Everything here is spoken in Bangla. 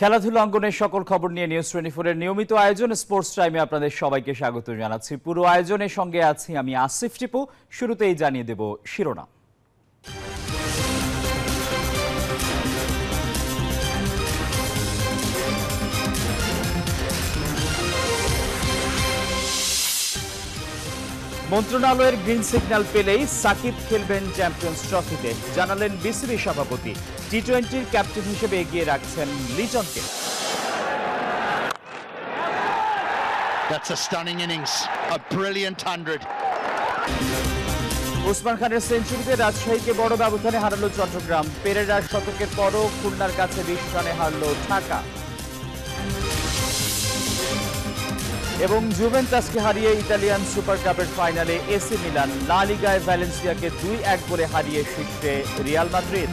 খেলাধুলা অঙ্গনের সকল খবর নিয়ে নিউজ 24 এর নিয়মিত আয়োজন স্পোর্টস টাইমে আপনাদের সবাইকে স্বাগত জানাচ্ছি। পুরো আয়োজনের সঙ্গে আছি আমি আসিফ টিপু। শুরুতেই জানিয়ে দেব শিরোনাম। মন্ত্রণালয়ের গ্রিন সিগন্যাল পেলেই সাকিব খেলবেন চ্যাম্পিয়ন্স ট্রফিতে, জানালেন বিসিবি সভাপতি। টি-20-র ক্যাপ্টেন হিসেবে এগিয়ে রাখছেন লিটনকে। That's a stunning innings, a brilliant 100. Osman খানের সেঞ্চুরিতে রাজশাহীকে বড় ব্যবধানে হারালো চট্টগ্রাম। পেরেরার শতকের পরও খুলনার কাছে 20 রানে হারল ঢাকা। এবং জুভেন্টাসকে হারিয়ে ইতালিয়ান সুপার কাপের ফাইনালে এসি মিলান। লা লিগায় ভ্যালেন্সিয়াকে 2-1 করে হারিয়ে শীর্ষে রিয়াল মাদ্রিদ।